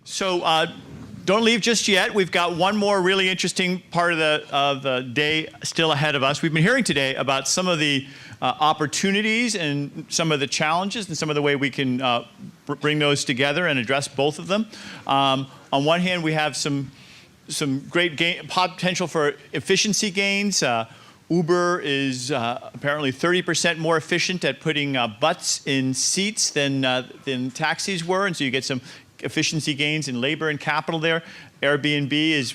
So don't leave just yet. We've got one more really interesting part of the day still ahead of us. We've been hearing today about some of the opportunities and some of the challenges and some of the way we can bring those together and address both of them. On one hand, we have some great potential for efficiency gains. Uber is apparently 30% more efficient at putting butts in seats than taxis were, and so you get some efficiency gains in labor and capital there. Airbnb is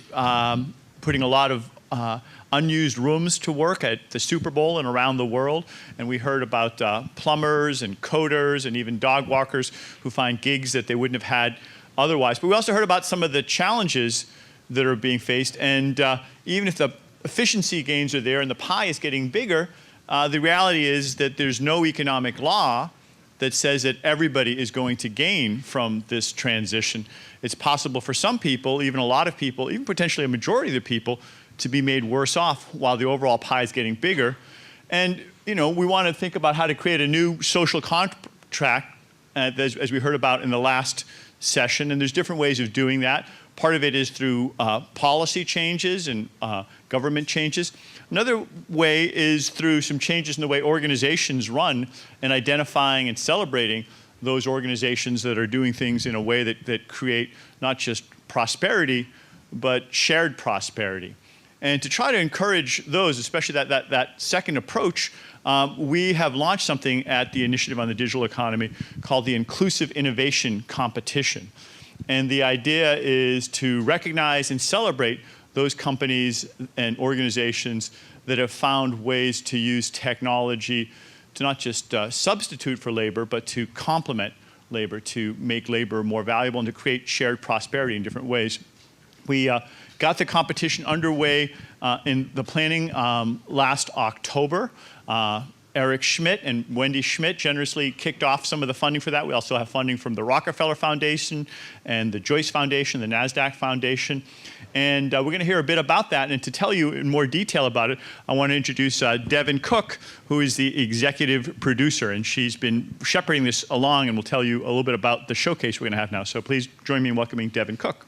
putting a lot of unused rooms to work at the Super Bowl and around the world. And we heard about plumbers and coders and even dog walkers who find gigs that they wouldn't have had otherwise. But we also heard about some of the challenges that are being faced. And even if the efficiency gains are there and the pie is getting bigger, the reality is that there's no economic law that says that everybody is going to gain from this transition. It's possible for some people, even a lot of people, even potentially a majority of the people, to be made worse off while the overall pie is getting bigger. And we want to think about how to create a new social contract, as we heard about in the last session, and there's different ways of doing that. Part of it is through policy changes and government changes. Another way is through some changes in the way organizations run and identifying and celebrating those organizations that are doing things in a way that create not just prosperity, but shared prosperity. And to try to encourage those, especially that second approach, we have launched something at the Initiative on the Digital Economy called the Inclusive Innovation Competition. And the idea is to recognize and celebrate those companies and organizations that have found ways to use technology to not just substitute for labor, but to complement labor, to make labor more valuable and to create shared prosperity in different ways. We got the competition underway in the planning last October. Eric Schmidt and Wendy Schmidt generously kicked off some of the funding for that. We also have funding from the Rockefeller Foundation and the Joyce Foundation, the NASDAQ Foundation. And we're going to hear a bit about that. And to tell you in more detail about it, I want to introduce Devin Cook, who is the executive producer. And she's been shepherding this along and will tell you a little bit about the showcase we're going to have now. So please join me in welcoming Devin Cook.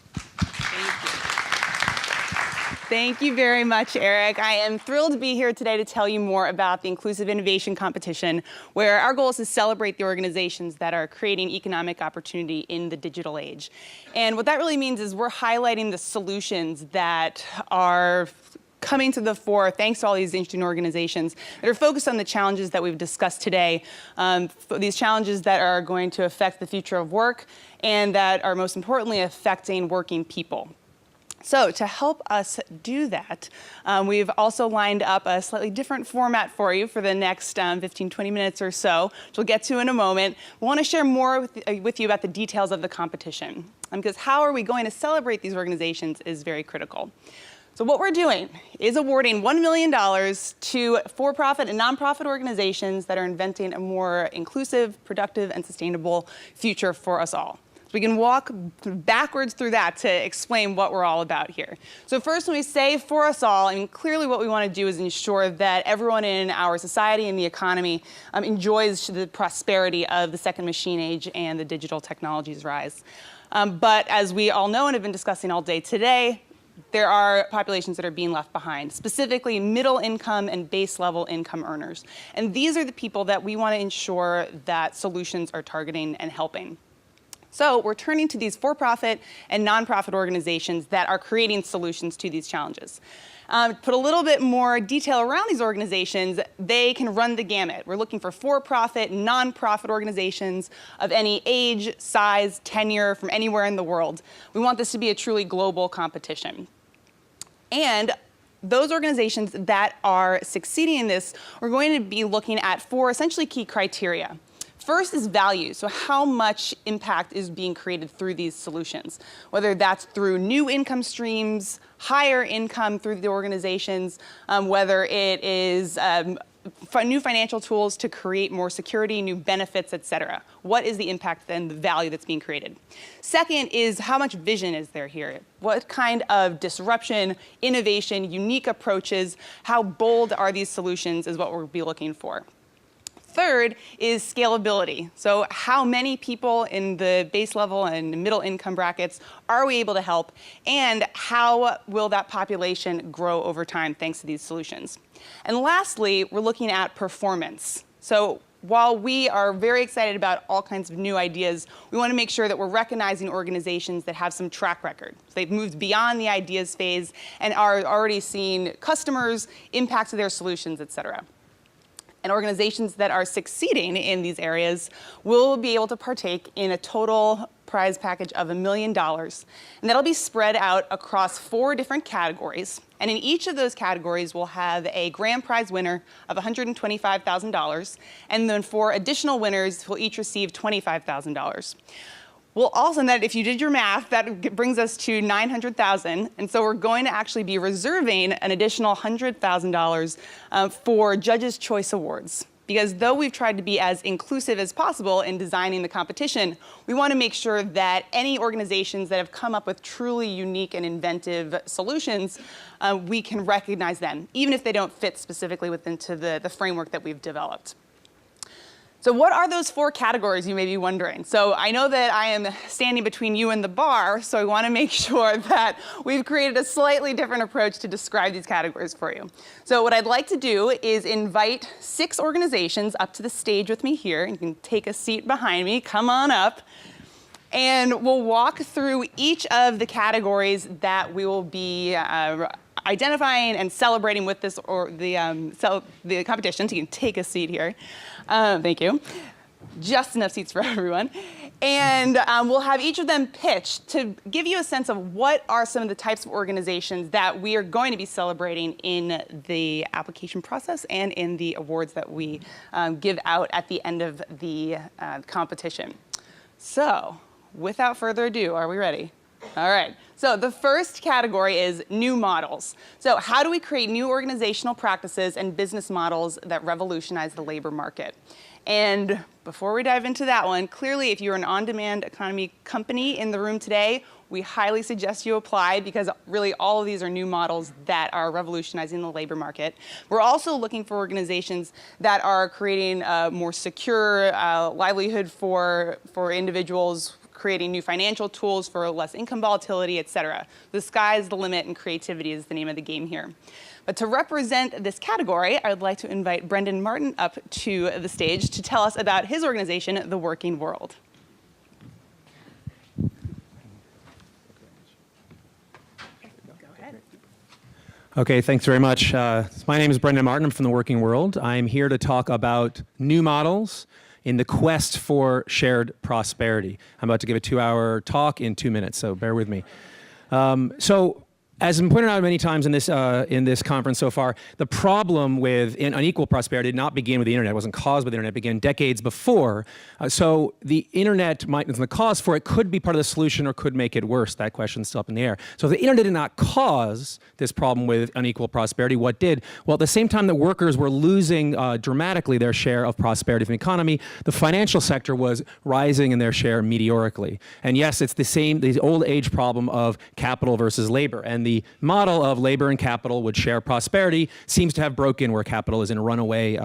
Thank you very much, Eric. I am thrilled to be here today to tell you more about the Inclusive Innovation Competition, where our goal is to celebrate the organizations that are creating economic opportunity in the digital age. And what that really means is we're highlighting the solutions that are coming to the fore thanks to all these interesting organizations that are focused on the challenges that we've discussed today, these challenges that are going to affect the future of work and that are most importantly affecting working people. So to help us do that, we've also lined up a slightly different format for you for the next 15, 20 minutes or so, which we'll get to in a moment. We want to share more with you about the details of the competition, because how are we going to celebrate these organizations is very critical. So what we're doing is awarding $1 million to for-profit and nonprofit organizations that are inventing a more inclusive, productive, and sustainable future for us all. We can walk backwards through that to explain what we're all about here. So first, when we say for us all, I mean, clearly what we want to do is ensure that everyone in our society and the economy enjoys the prosperity of the second machine age and the digital technologies rise. But as we all know and have been discussing all day today, there are populations that are being left behind, specifically middle income and base level income earners. And these are the people that we want to ensure that solutions are targeting and helping. So we're turning to these for-profit and nonprofit organizations that are creating solutions to these challenges. Put a little bit more detail around these organizations, they can run the gamut. We're looking for-profit, nonprofit organizations of any age, size, tenure, from anywhere in the world. We want this to be a truly global competition. And those organizations that are succeeding in this, we're going to be looking at 4 essentially key criteria. First is value, so how much impact is being created through these solutions, whether that's through new income streams, higher income through the organizations, whether it is new financial tools to create more security, new benefits, et cetera. What is the impact and the value that's being created? Second is how much vision is there here? What kind of disruption, innovation, unique approaches, how bold are these solutions is what we'll be looking for. third is scalability. So how many people in the base level and middle income brackets are we able to help, and how will that population grow over time thanks to these solutions? And lastly, we're looking at performance. So while we are very excited about all kinds of new ideas, we want to make sure that we're recognizing organizations that have some track record. So they've moved beyond the ideas phase and are already seeing customers, impacts of their solutions, et cetera. And organizations that are succeeding in these areas will be able to partake in a total prize package of $1 million. And that'll be spread out across 4 different categories. And in each of those categories, we'll have a grand prize winner of $125,000. And then 4 additional winners will each receive $25,000. Well, also, that if you did your math, that brings us to $900,000. And so we're going to actually be reserving an additional $100,000 for Judges' Choice Awards. Because though we've tried to be as inclusive as possible in designing the competition, we want to make sure that any organizations that have come up with truly unique and inventive solutions, we can recognize them, even if they don't fit specifically within the framework that we've developed. So what are those 4 categories, you may be wondering? So I know that I am standing between you and the bar, so I want to make sure that we've created a slightly different approach to describe these categories for you. So what I'd like to do is invite 6 organizations up to the stage with me here. You can take a seat behind me, come on up, and we'll walk through each of the categories that we will be identifying and celebrating with this or the competition. So you can take a seat here. Thank you. Just enough seats for everyone. And we'll have each of them pitch to give you a sense of what are some of the types of organizations that we are going to be celebrating in the application process and in the awards that we give out at the end of the competition. So without further ado, are we ready? All right. So the first category is new models. So how do we create new organizational practices and business models that revolutionize the labor market? And before we dive into that one, clearly if you're an on-demand economy company in the room today, we highly suggest you apply because really all of these are new models that are revolutionizing the labor market. We're also looking for organizations that are creating a more secure livelihood for individuals, creating new financial tools for less income volatility, et cetera. The sky's the limit, and creativity is the name of the game here. But to represent this category, I would like to invite Brendan Martin up to the stage to tell us about his organization, The Working World. Go ahead. Okay, thanks very much. My name is Brendan Martin. I'm from The Working World. I'm here to talk about new models in the quest for shared prosperity. I'm about to give a 2-hour talk in 2 minutes, so bear with me. As been pointed out many times in this conference so far, the problem with unequal prosperity did not begin with the internet. It wasn't caused by the internet. It began decades before. So the internet might be the cause for it, could be part of the solution or could make it worse. That question's still up in the air. So the internet did not cause this problem with unequal prosperity. What did? Well, at the same time that workers were losing dramatically their share of prosperity from the economy, the financial sector was rising in their share meteorically. And yes, it's the old age problem of capital versus labor. And the model of labor and capital would share prosperity seems to have broken, where capital is in a runaway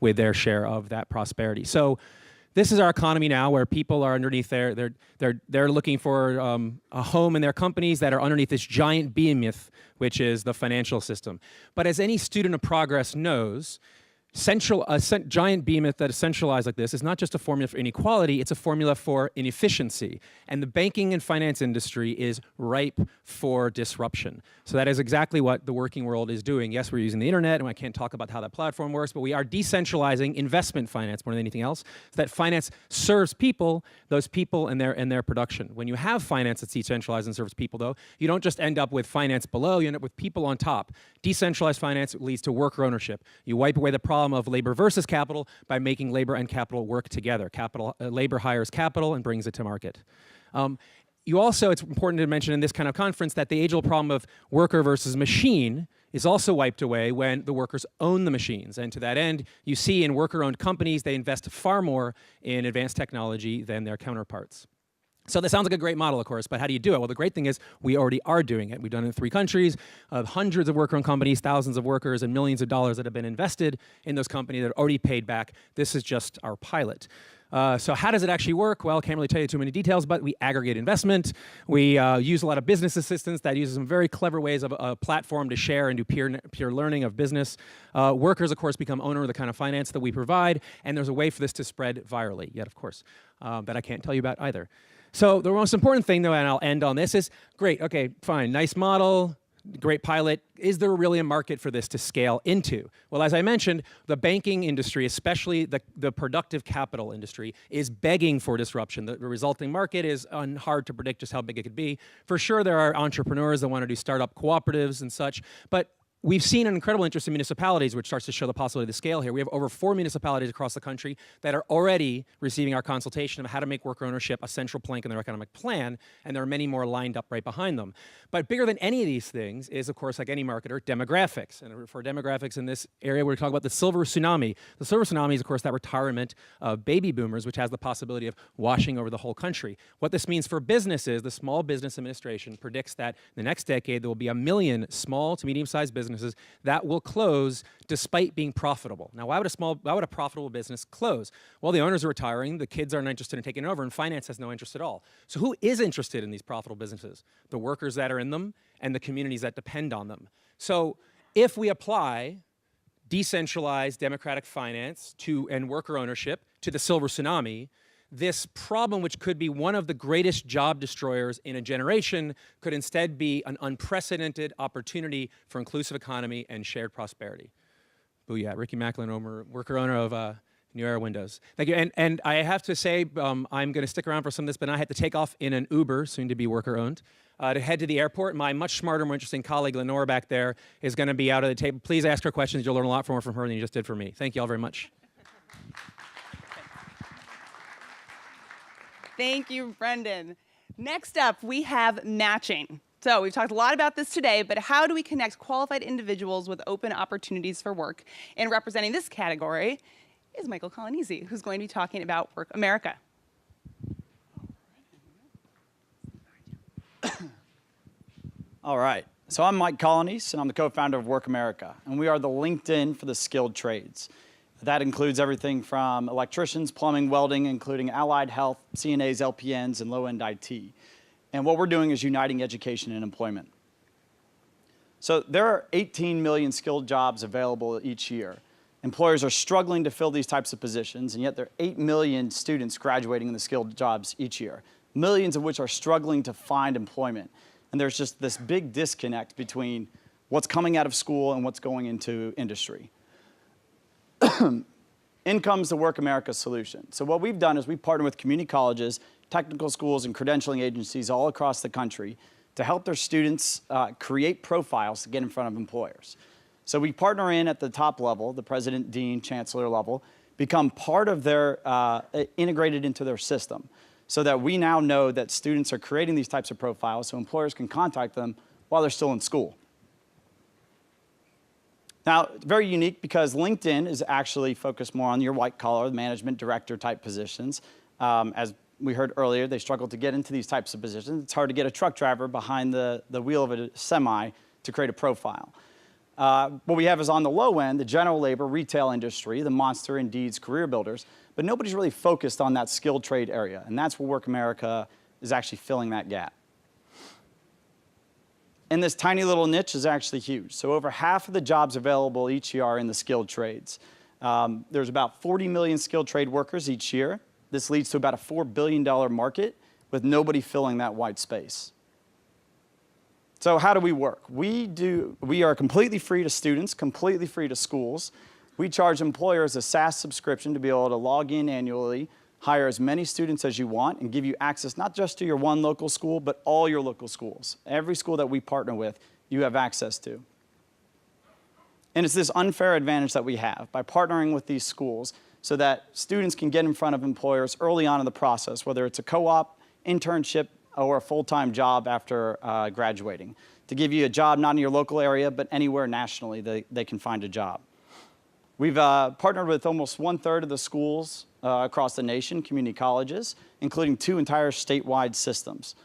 with their share of that prosperity. So this is our economy now, where people are underneath they're looking for a home in their companies that are underneath this giant behemoth, which is the financial system. But as any student of progress knows, a giant behemoth that is centralized like this is not just a formula for inequality, it's a formula for inefficiency. And the banking and finance industry is ripe for disruption. So that is exactly what The Working World is doing. Yes, we're using the internet, and I can't talk about how that platform works, but we are decentralizing investment finance more than anything else, so that finance serves people, those people and their production. When you have finance that's decentralized and serves people, though, you don't just end up with finance below, you end up with people on top. Decentralized finance leads to worker ownership. You wipe away the problem of labor versus capital by making labor and capital work together. Labor hires capital and brings it to market. It's important to mention in this kind of conference that the age-old problem of worker versus machine is also wiped away when the workers own the machines. And to that end, you see in worker-owned companies, they invest far more in advanced technology than their counterparts. So that sounds like a great model, of course, but how do you do it? Well, the great thing is we already are doing it. We've done it in 3 countries, hundreds of worker-owned companies, thousands of workers, and millions of dollars that have been invested in those companies that are already paid back. This is just our pilot. So how does it actually work? Well, I can't really tell you too many details, but we aggregate investment. We use a lot of business assistance that uses some very clever ways of a platform to share and do peer learning of business. Workers, of course, become owner of the kind of finance that we provide, and there's a way for this to spread virally, yet, of course, that I can't tell you about either. So the most important thing, though, and I'll end on this, is great, okay, fine, nice model, great pilot. Is there really a market for this to scale into? Well, as I mentioned, the banking industry, especially the productive capital industry, is begging for disruption. The resulting market is hard to predict just how big it could be. For sure, there are entrepreneurs that want to do startup cooperatives and such, but we've seen an incredible interest in municipalities, which starts to show the possibility of scale here. We have over 4 municipalities across the country that are already receiving our consultation of how to make worker ownership a central plank in their economic plan, and there are many more lined up right behind them. But bigger than any of these things is, of course, like any marketer, demographics. And for demographics in this area, we're talking about the silver tsunami. The silver tsunami is, of course, that retirement of baby boomers, which has the possibility of washing over the whole country. What this means for businesses, the Small Business Administration predicts that in the next decade, there will be 1 million small to medium-sized businesses that will close despite being profitable. Now, why would a profitable business close? Well, the owners are retiring, the kids aren't interested in taking it over, and finance has no interest at all. So who is interested in these profitable businesses? The workers that are in them and the communities that depend on them. So if we apply decentralized democratic finance and worker ownership to the silver tsunami, this problem, which could be one of the greatest job destroyers in a generation, could instead be an unprecedented opportunity for inclusive economy and shared prosperity. Booyah. Ricky Macklin, worker owner of New Era Windows. Thank you. And I have to say, I'm going to stick around for some of this, but I had to take off in an Uber, soon to be worker owned, to head to the airport. My much smarter, more interesting colleague, Lenore, back there, is going to be out at the table. Please ask her questions. You'll learn a lot more from her than you just did from me. Thank you all very much. Thank you, Brendan. Next up, we have matching. So we've talked a lot about this today, but how do we connect qualified individuals with open opportunities for work? And representing this category is Michael Colonnese, who's going to be talking about Work America. All right, so I'm Mike Colonnese, and I'm the co-founder of Work America, and we are the LinkedIn for the skilled trades. That includes everything from electricians, plumbing, welding, including allied health, CNAs, LPNs, and low-end IT. And what we're doing is uniting education and employment. So there are 18 million skilled jobs available each year. Employers are struggling to fill these types of positions, and yet there are 8 million students graduating in the skilled jobs each year, millions of which are struggling to find employment. And there's just this big disconnect between what's coming out of school and what's going into industry. In comes the Work America solution. So what we've done is we've partnered with community colleges, technical schools, and credentialing agencies all across the country to help their students create profiles to get in front of employers. So we partner in at the top level, the president, dean, chancellor level, become part of their, integrated into their system, so that we now know that students are creating these types of profiles so employers can contact them while they're still in school. Now, very unique because LinkedIn is actually focused more on your white-collar, management director type positions. As we heard earlier, they struggle to get into these types of positions. It's hard to get a truck driver behind the wheel of a semi to create a profile. What we have is on the low end, the general labor, retail industry, the Monster, Indeeds, career builders, but nobody's really focused on that skilled trade area, and that's where Work America is actually filling that gap. And this tiny little niche is actually huge. So over half of the jobs available each year are in the skilled trades. There's about 40 million skilled trade workers each year. This leads to about a $4 billion market with nobody filling that white space. So how do we work? We are completely free to students, completely free to schools. We charge employers a SaaS subscription to be able to log in annually, hire as many students as you want, and give you access not just to your one local school, but all your local schools. Every school that we partner with, you have access to. And it's this unfair advantage that we have by partnering with these schools so that students can get in front of employers early on in the process, whether it's a co-op, internship, or a full-time job after graduating, to give you a job not in your local area, but anywhere nationally they can find a job. We've partnered with almost 1/3 of the schools across the nation, community colleges, including 2 entire statewide systems.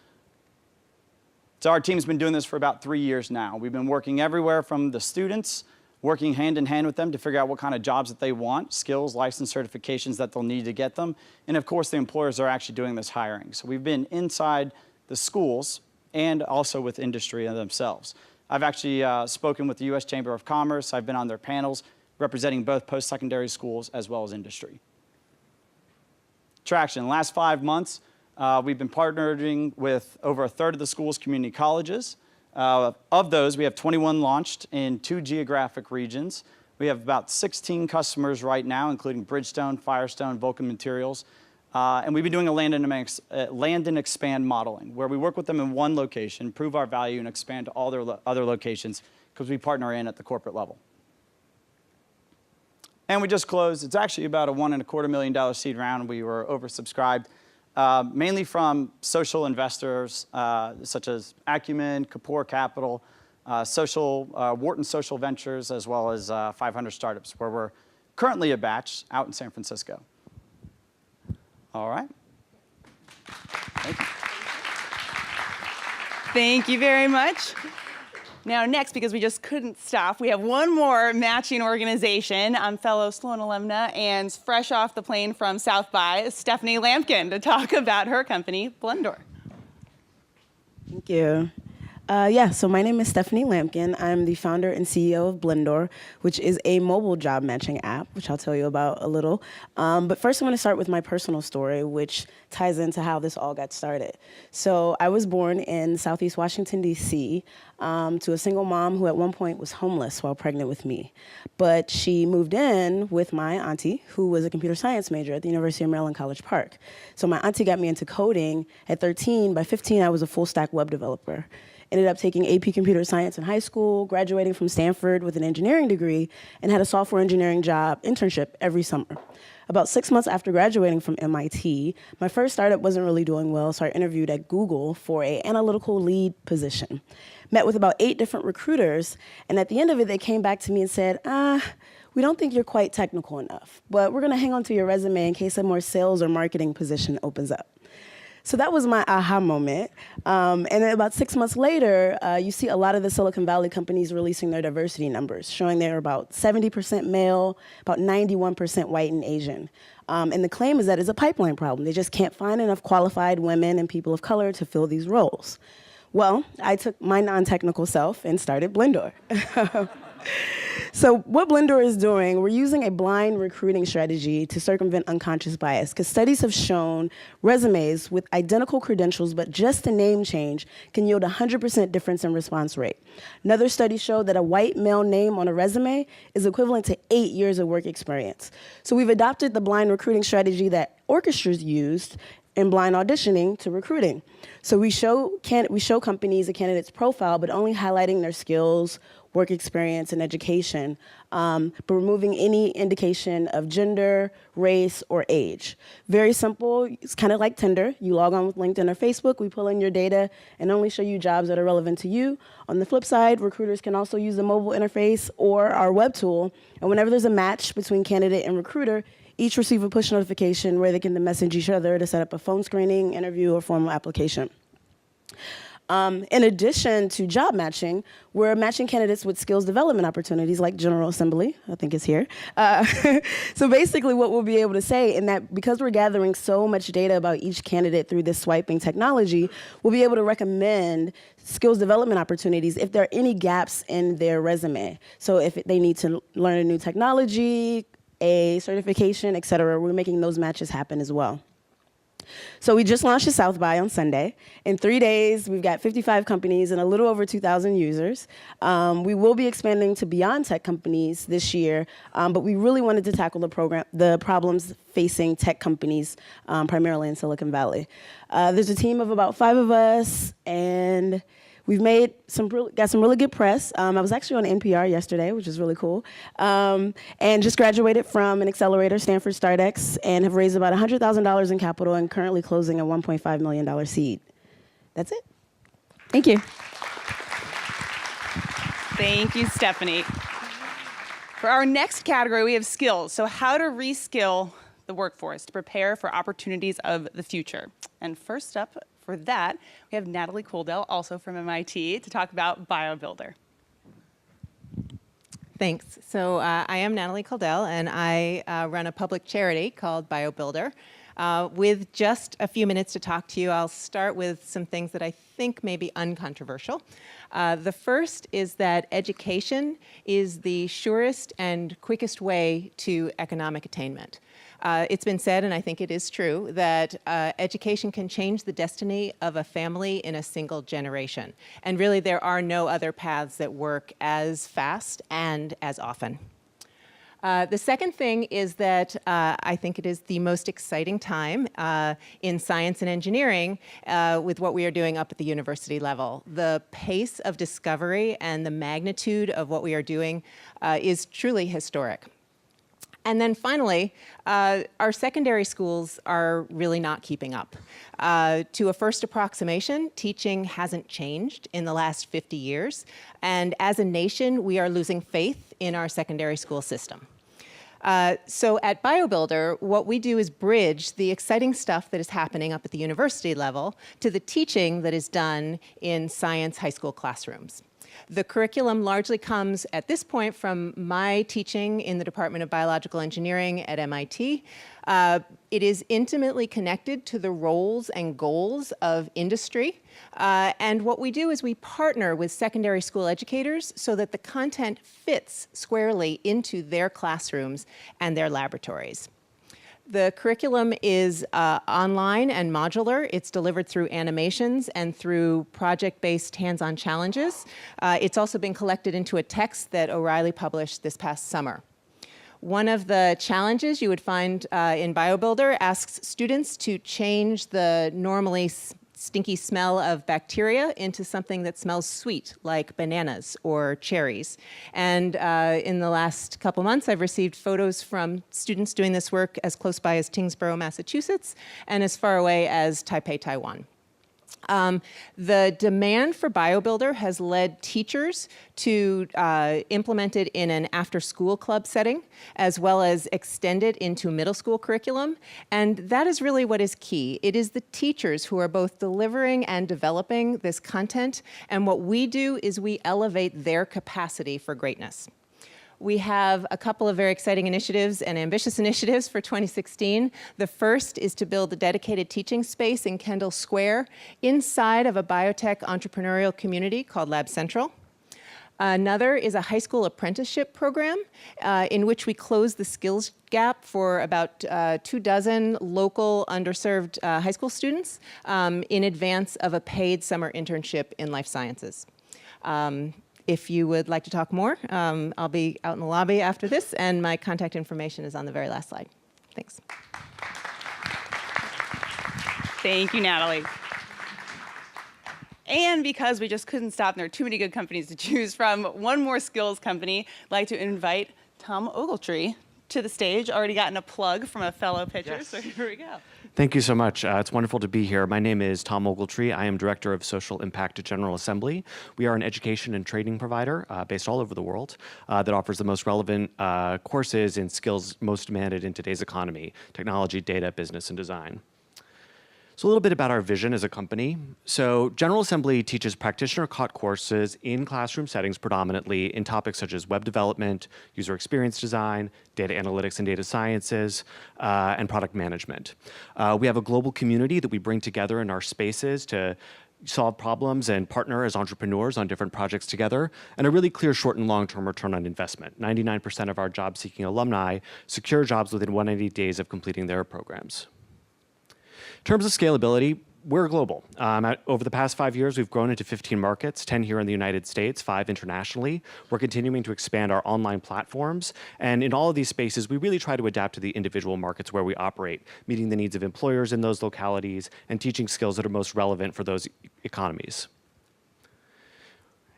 So our team's been doing this for about 3 years now. We've been working everywhere from the students, working hand in hand with them to figure out what kind of jobs that they want, skills, license certifications that they'll need to get them. And of course, the employers are actually doing this hiring. So we've been inside the schools and also with industry themselves. I've actually spoken with the U.S. Chamber of Commerce. I've been on their panels representing both post-secondary schools as well as industry. Traction. In the last 5 months, we've been partnering with over 1/3 of the schools' community colleges. Of those, we have 21 launched in 2 geographic regions. We have about 16 customers right now, including Bridgestone, Firestone, Vulcan Materials. And we've been doing a land and expand modeling, where we work with them in one location, prove our value, and expand to all their other locations, because we partner in at the corporate level. And we just closed. It's actually about a $1.25 million seed round. We were oversubscribed, mainly from social investors such as Acumen, Kapoor Capital, Wharton Social Ventures, as well as 500 Startups, where we're currently a batch out in San Francisco. All right. Thank you. Thank you very much. Now next, because we just couldn't stop, we have one more matching organization. I'm fellow Sloan alumna and fresh off the plane from South by, Stephanie Lampkin, to talk about her company, Blendor. Thank you. So my name is Stephanie Lampkin. I'm the founder and CEO of Blendor, which is a mobile job matching app, which I'll tell you about a little. But first, I'm going to start with my personal story, which ties into how this all got started. So I was born in Southeast Washington, D.C., to a single mom who at one point was homeless while pregnant with me. But she moved in with my auntie, who was a computer science major at the University of Maryland, College Park. So my auntie got me into coding at 13. By 15, I was a full-stack web developer. Ended up taking AP Computer Science in high school, graduating from Stanford with an engineering degree, and had a software engineering job internship every summer. About 6 months after graduating from MIT, my first startup wasn't really doing well, so I interviewed at Google for an analytical lead position. Met with about 8 different recruiters, and at the end of it, they came back to me and said, we don't think you're quite technical enough, but we're gonna hang on to your resume in case a more sales or marketing position opens up. So that was my aha moment. And then about 6 months later, you see a lot of the Silicon Valley companies releasing their diversity numbers, showing they're about 70% male, about 91% white and Asian. And the claim is that it's a pipeline problem. They just can't find enough qualified women and people of color to fill these roles. Well, I took my non-technical self and started Blendor. So what Blendor is doing, we're using a blind recruiting strategy to circumvent unconscious bias, because studies have shown resumes with identical credentials but just a name change can yield 100% difference in response rate. Another study showed that a white male name on a resume is equivalent to 8 years of work experience. So we've adopted the blind recruiting strategy that orchestras used in blind auditioning to recruiting. So we show companies a candidate's profile, but only highlighting their skills, work experience, and education, but removing any indication of gender, race, or age. Very simple. It's kind of like Tinder. You log on with LinkedIn or Facebook, we pull in your data and only show you jobs that are relevant to you. On the flip side, recruiters can also use the mobile interface or our web tool, and whenever there's a match between candidate and recruiter, each receive a push notification where they can message each other to set up a phone screening, interview, or formal application. In addition to job matching, we're matching candidates with skills development opportunities like General Assembly, I think is here. So basically what we'll be able to say in that, because we're gathering so much data about each candidate through this swiping technology, we'll be able to recommend skills development opportunities if there are any gaps in their resume. So if they need to learn a new technology, a certification, et cetera, we're making those matches happen as well. So we just launched at South by on Sunday. In 3 days, we've got 55 companies and a little over 2,000 users. We will be expanding to beyond tech companies this year, but we really wanted to tackle the problems facing tech companies, primarily in Silicon Valley. There's a team of about 5 of us, and we've got some really good press. I was actually on NPR yesterday, which is really cool. And just graduated from an accelerator, Stanford StartX, and have raised about $100,000 in capital and currently closing a $1.5 million seed. That's it. Thank you. Thank you, Stephanie. For our next category, we have skills. So how to reskill the workforce to prepare for opportunities of the future. And first up for that, we have Natalie Coldell, also from MIT, to talk about BioBuilder. Thanks. So I am Natalie Coldell, and I run a public charity called BioBuilder. With just a few minutes to talk to you, I'll start with some things that I think may be uncontroversial. The first is that education is the surest and quickest way to economic attainment. It's been said, and I think it is true, that education can change the destiny of a family in a single generation. And really, there are no other paths that work as fast and as often. The second thing is that I think it is the most exciting time in science and engineering with what we are doing up at the university level. The pace of discovery and the magnitude of what we are doing is truly historic. And then finally, our secondary schools are really not keeping up. To a first approximation, teaching hasn't changed in the last 50 years. And as a nation, we are losing faith in our secondary school system. So at BioBuilder, what we do is bridge the exciting stuff that is happening up at the university level to the teaching that is done in science high school classrooms. The curriculum largely comes at this point from my teaching in the Department of Biological Engineering at MIT. It is intimately connected to the roles and goals of industry. And what we do is we partner with secondary school educators so that the content fits squarely into their classrooms and their laboratories. The curriculum is online and modular. It's delivered through animations and through project-based hands-on challenges. It's also been collected into a text that O'Reilly published this past summer. One of the challenges you would find in BioBuilder asks students to change the normally stinky smell of bacteria into something that smells sweet, like bananas or cherries. And in the last couple months, I've received photos from students doing this work as close by as Tingsboro, Massachusetts, and as far away as Taipei, Taiwan. The demand for BioBuilder has led teachers to implement it in an after-school club setting, as well as extend it into middle school curriculum. And that is really what is key. It is the teachers who are both delivering and developing this content. And what we do is we elevate their capacity for greatness. We have a couple of very exciting initiatives and ambitious initiatives for 2016. The first is to build a dedicated teaching space in Kendall Square inside of a biotech entrepreneurial community called Lab Central. Another is a high school apprenticeship program in which we close the skills gap for about 24 local underserved high school students in advance of a paid summer internship in life sciences. If you would like to talk more, I'll be out in the lobby after this, and my contact information is on the very last slide. Thanks. Thank you, Natalie. And because we just couldn't stop, and there are too many good companies to choose from, one more skills company, I'd like to invite Tom Ogletree to the stage. Already gotten a plug from a fellow pitcher, yes. So here we go. Thank you so much. It's wonderful to be here. My name is Tom Ogletree. I am Director of Social Impact at General Assembly. We are an education and training provider based all over the world that offers the most relevant courses in skills most demanded in today's economy: technology, data, business, and design. So a little bit about our vision as a company. So General Assembly teaches practitioner-taught courses in classroom settings predominantly in topics such as web development, user experience design, data analytics and data sciences, and product management. We have a global community that we bring together in our spaces to solve problems and partner as entrepreneurs on different projects together, and a really clear short and long-term return on investment. 99% of our job-seeking alumni secure jobs within 180 days of completing their programs. In terms of scalability, we're global. Over the past 5 years, we've grown into 15 markets, 10 here in the United States, 5 internationally. We're continuing to expand our online platforms. And in all of these spaces, we really try to adapt to the individual markets where we operate, meeting the needs of employers in those localities and teaching skills that are most relevant for those economies.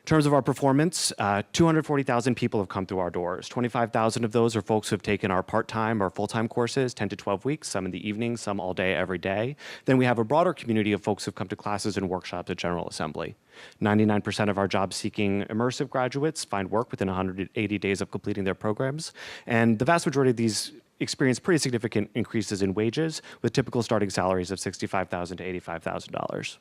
In terms of our performance, 240,000 people have come through our doors. 25,000 of those are folks who have taken our part-time or full-time courses, 10 to 12 weeks, some in the evening, some all day, every day. Then we have a broader community of folks who've come to classes and workshops at General Assembly. 99% of our job-seeking immersive graduates find work within 180 days of completing their programs. And the vast majority of these experience pretty significant increases in wages, with typical starting salaries of $65,000 to $85,000.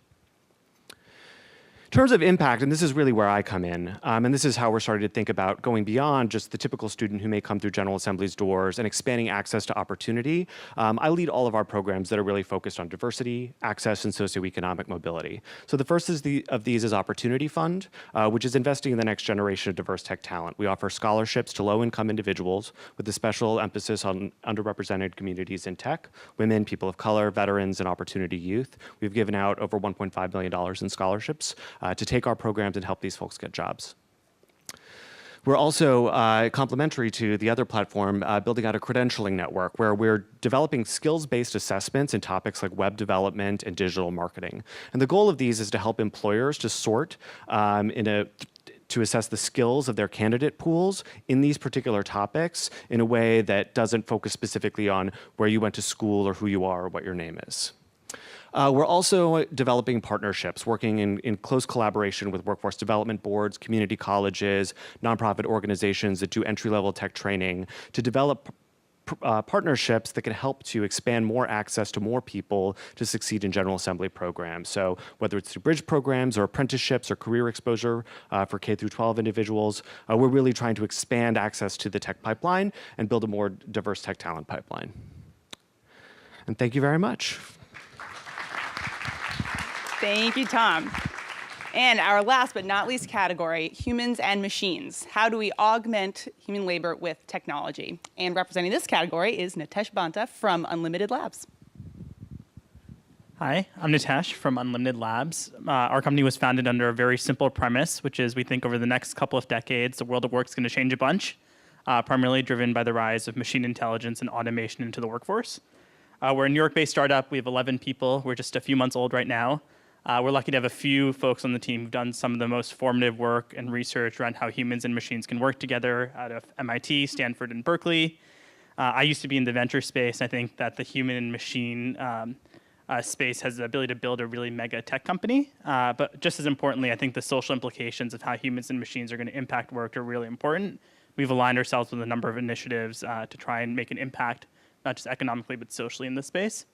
In terms of impact, and this is really where I come in, and this is how we're starting to think about going beyond just the typical student who may come through General Assembly's doors and expanding access to opportunity. I lead all of our programs that are really focused on diversity, access, and socioeconomic mobility. So the first of these is Opportunity Fund, which is investing in the next generation of diverse tech talent. We offer scholarships to low-income individuals with a special emphasis on underrepresented communities in tech, women, people of color, veterans, and opportunity youth. We've given out over $1.5 million in scholarships to take our programs and help these folks get jobs. We're also complementary to the other platform, building out a credentialing network where we're developing skills-based assessments in topics like web development and digital marketing. And the goal of these is to help employers to sort to assess the skills of their candidate pools in these particular topics in a way that doesn't focus specifically on where you went to school or who you are or what your name is. We're also developing partnerships, working in close collaboration with workforce development boards, community colleges, nonprofit organizations that do entry-level tech training to develop partnerships that can help to expand more access to more people to succeed in General Assembly programs. So whether it's through bridge programs or apprenticeships or career exposure for K through 12 individuals, we're really trying to expand access to the tech pipeline and build a more diverse tech talent pipeline. And thank you very much. Thank you, Tom. And our last but not least category, humans and machines. How do we augment human labor with technology? And representing this category is Nitesh Banta from Unlimited Labs. Hi, I'm Nitesh from Unlimited Labs. Our company was founded under a very simple premise, which is we think over the next couple of decades, the world of work is going to change a bunch, primarily driven by the rise of machine intelligence and automation into the workforce. We're a New York-based startup. We have 11 people. We're just a few months old right now. We're lucky to have a few folks on the team who've done some of the most formative work and research around how humans and machines can work together out of MIT, Stanford, and Berkeley. I used to be in the venture space. I think that the human and machine space has the ability to build a really mega tech company. But just as importantly, I think the social implications of how humans and machines are going to impact work are really important. We've aligned ourselves with a number of initiatives to try and make an impact, not just economically, but socially in this space.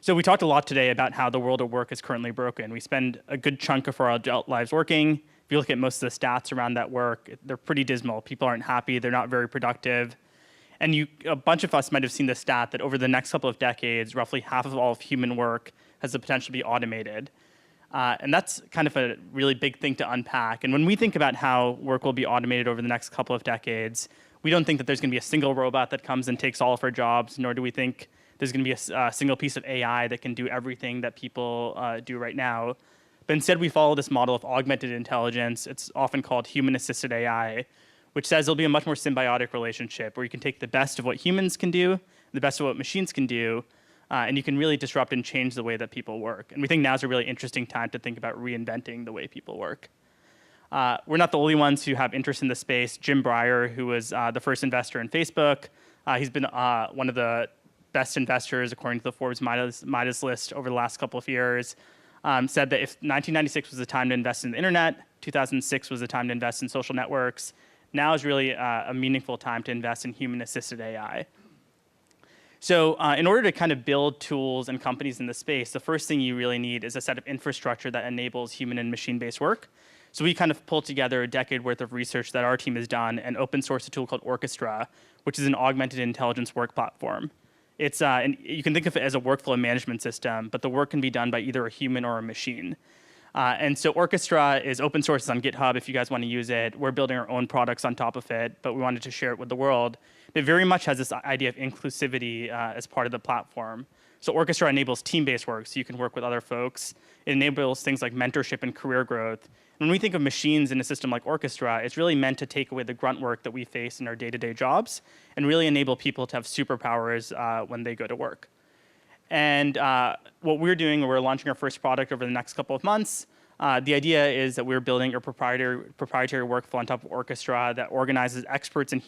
So we talked a lot today about how the world of work is currently broken. We spend a good chunk of our adult lives working. If you look at most of the stats around that work, they're pretty dismal. People aren't happy. They're not very productive. And a bunch of us might have seen the stat that over the next couple of decades, roughly half of all of human work has the potential to be automated. And that's kind of a really big thing to unpack. And when we think about how work will be automated over the next couple of decades, we don't think that there's going to be a single robot that comes and takes all of our jobs, nor do we think there's going to be a single piece of AI that can do everything that people do right now. But instead, we follow this model of augmented intelligence. It's often called human-assisted AI, which says there'll be a much more symbiotic relationship where you can take the best of what humans can do, the best of what machines can do, and you can really disrupt and change the way that people work. And we think now's a really interesting time to think about reinventing the way people work. We're not the only ones who have interest in this space. Jim Breyer, who was the first investor in Facebook, he's been one of the best investors according to the Forbes Midas list over the last couple of years, said that if 1996 was the time to invest in the internet, 2006 was the time to invest in social networks, now is really a meaningful time to invest in human-assisted AI. So in order to kind of build tools and companies in the space, the first thing you really need is a set of infrastructure that enables human and machine-based work. So we kind of pulled together a decade worth of research that our team has done and open sourced a tool called Orchestra, which is an augmented intelligence work platform. And you can think of it as a workflow management system, but the work can be done by either a human or a machine. And so Orchestra is open source on GitHub if you guys want to use it. We're building our own products on top of it, but we wanted to share it with the world. It very much has this idea of inclusivity as part of the platform. So Orchestra enables team-based work, so you can work with other folks. It enables things like mentorship and career growth. When we think of machines in a system like Orchestra, it's really meant to take away the grunt work that we face in our day-to-day jobs and really enable people to have superpowers when they go to work. And what we're doing, we're launching our first product over the next couple of months. The idea is that we're building a proprietary workflow on top of Orchestra that organizes experts and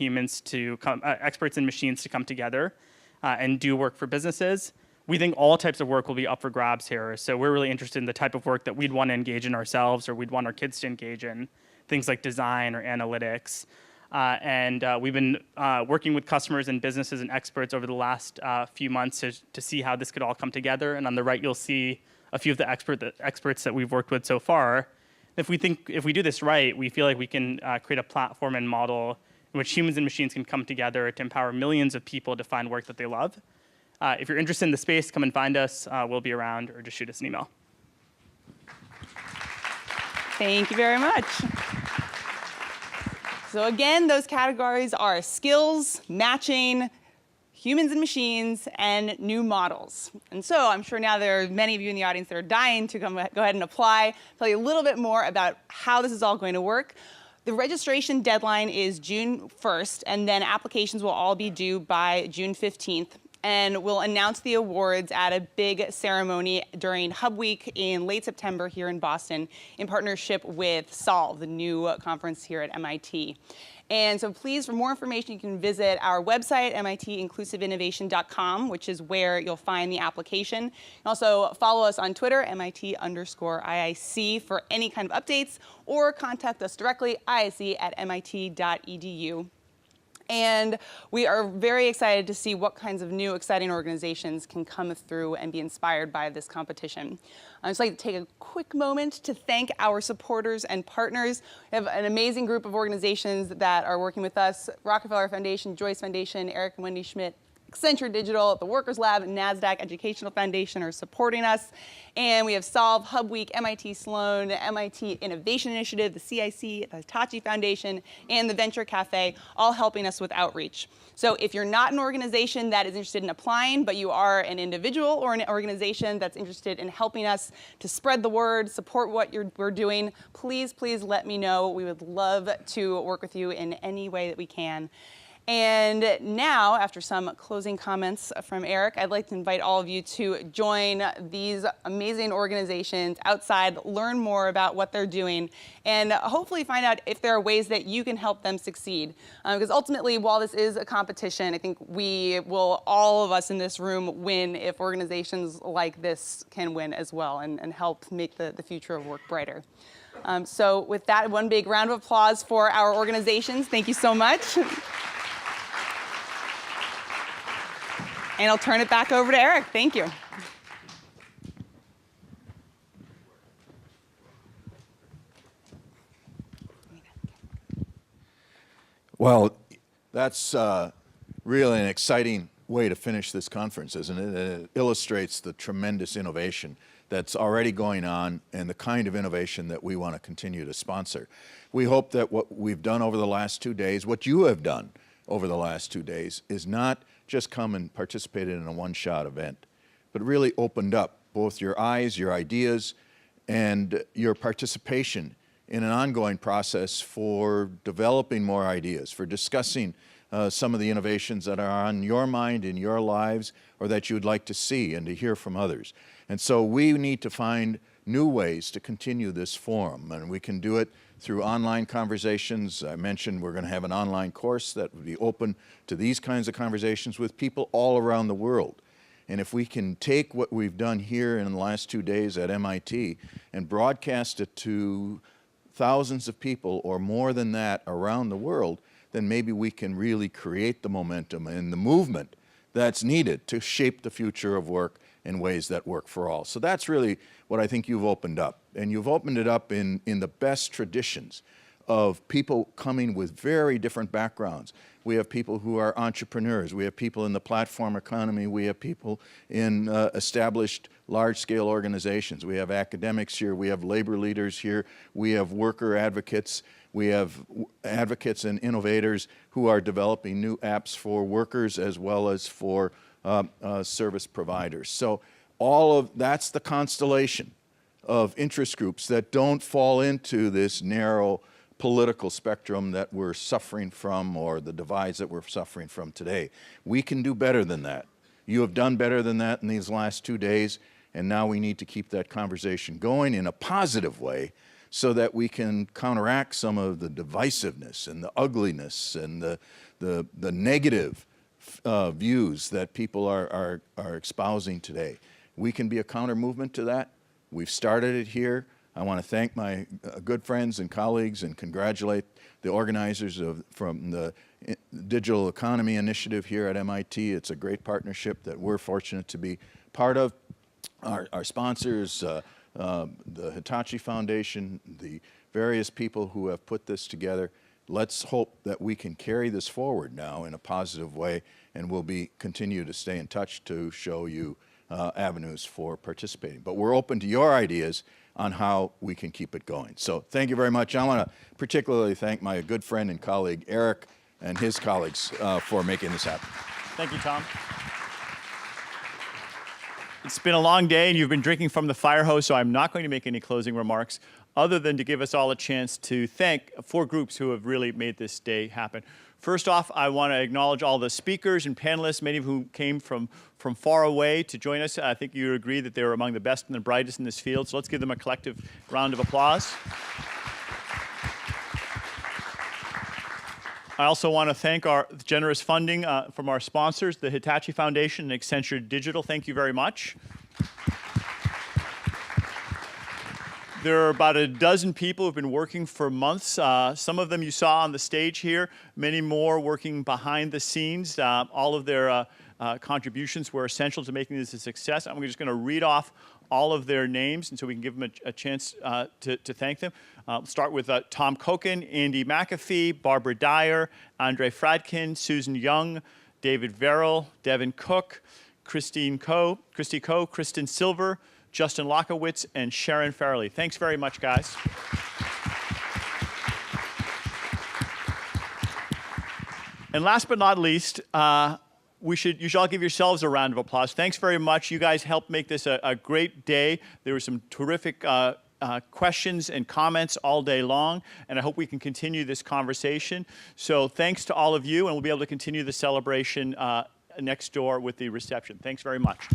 experts and machines to come together and do work for businesses. We think all types of work will be up for grabs here. So we're really interested in the type of work that we'd want to engage in ourselves or we'd want our kids to engage in, things like design or analytics. We've been working with customers and businesses and experts over the last few months to see how this could all come together. And on the right, you'll see a few of the experts that we've worked with so far. If we do this right, we feel like we can create a platform and model in which humans and machines can come together to empower millions of people to find work that they love. If you're interested in the space, come and find us. We'll be around, or just shoot us an email. Thank you very much. So again, those categories are skills, matching, humans and machines, and new models. And so I'm sure now there are many of you in the audience that are dying to go ahead and apply, tell you a little bit more about how this is all going to work. The registration deadline is June 1st, and then applications will all be due by June 15th. And we'll announce the awards at a big ceremony during Hub Week in late September here in Boston in partnership with Solve, the new conference here at MIT. And so please, for more information, you can visit our website, mitinclusiveinnovation.com, which is where you'll find the application. Also follow us on Twitter, MIT_IIC, for any kind of updates, or contact us directly, IIC@mit.edu. And we are very excited to see what kinds of new exciting organizations can come through and be inspired by this competition. I'd just like to take a quick moment to thank our supporters and partners. We have an amazing group of organizations that are working with us: Rockefeller Foundation, Joyce Foundation, Eric and Wendy Schmidt, Accenture Digital, the Workers Lab, and NASDAQ Educational Foundation are supporting us. And we have Solve, Hub Week, MIT Sloan, MIT Innovation Initiative, the CIC, the Hitachi Foundation, and the Venture Cafe, all helping us with outreach. So if you're not an organization that is interested in applying, but you are an individual or an organization that's interested in helping us to spread the word, support what we're doing, please let me know. We would love to work with you in any way that we can. And now, after some closing comments from Eric, I'd like to invite all of you to join these amazing organizations outside, learn more about what they're doing, and hopefully find out if there are ways that you can help them succeed. Because ultimately, while this is a competition, I think all of us in this room, win if organizations like this can win as well and help make the future of work brighter. So with that, one big round of applause for our organizations. Thank you so much. And I'll turn it back over to Eric. Thank you. Well, that's really an exciting way to finish this conference, isn't it? It illustrates the tremendous innovation that's already going on and the kind of innovation that we want to continue to sponsor. We hope that what we've done over the last 2 days, what you have done over the last 2 days, is not just come and participated in a one-shot event, but really opened up both your eyes, your ideas, and your participation in an ongoing process for developing more ideas, for discussing some of the innovations that are on your mind in your lives or that you would like to see and to hear from others. And so we need to find new ways to continue this forum, and we can do it through online conversations. I mentioned we're going to have an online course that will be open to these kinds of conversations with people all around the world. And if we can take what we've done here in the last 2 days at MIT and broadcast it to thousands of people or more than that around the world, then maybe we can really create the momentum and the movement that's needed to shape the future of work in ways that work for all. So that's really what I think you've opened up. And you've opened it up in the best traditions of people coming with very different backgrounds. We have people who are entrepreneurs. We have people in the platform economy. We have people in established large-scale organizations. We have academics here. We have labor leaders here. We have worker advocates. We have advocates and innovators who are developing new apps for workers as well as for service providers. So that's the constellation of interest groups that don't fall into this narrow political spectrum that we're suffering from, or the divides that we're suffering from today. We can do better than that. You have done better than that in these last 2 days, And now we need to keep that conversation going in a positive way so that we can counteract some of the divisiveness and the ugliness and the negative views that people are espousing today. We can be a counter movement to that. We've started it here. I want to thank my good friends and colleagues and congratulate the organizers from the Digital Economy Initiative here at MIT. It's a great partnership that we're fortunate to be part of. Our sponsors, the Hitachi Foundation, the various people who have put this together. Let's hope that we can carry this forward now in a positive way, and we'll continue to stay in touch to show you avenues for participating. But we're open to your ideas on how we can keep it going. So thank you very much. I want to particularly thank my good friend and colleague, Eric, and his colleagues for making this happen. Thank you, Tom. It's been a long day, and you've been drinking from the fire hose, so I'm not going to make any closing remarks other than to give us all a chance to thank 4 groups who have really made this day happen. First off, I want to acknowledge all the speakers and panelists, many of whom came from far away to join us. I think you agree that they were among the best and the brightest in this field, so let's give them a collective round of applause. I also want to thank our generous funding from our sponsors, the Hitachi Foundation and Accenture Digital. Thank you very much. There are about a dozen people who've been working for months. Some of them you saw on the stage here, many more working behind the scenes. All of their contributions were essential to making this a success. I'm just going to read off all of their names, and so we can give them a chance to thank them. Start with Tom Kochen, Andy McAfee, Barbara Dyer, Andre Fradkin, Susan Young, David Verrill, Devin Cook, Christy Coe, Kristen Silver, Justin Lockowitz, and Sharon Farrelly. Thanks very much, guys. And last but not least, you should all give yourselves a round of applause. Thanks very much. You guys helped make this a great day. There were some terrific questions and comments all day long, and I hope we can continue this conversation. So thanks to all of you, and we'll be able to continue the celebration next door with the reception. Thanks very much.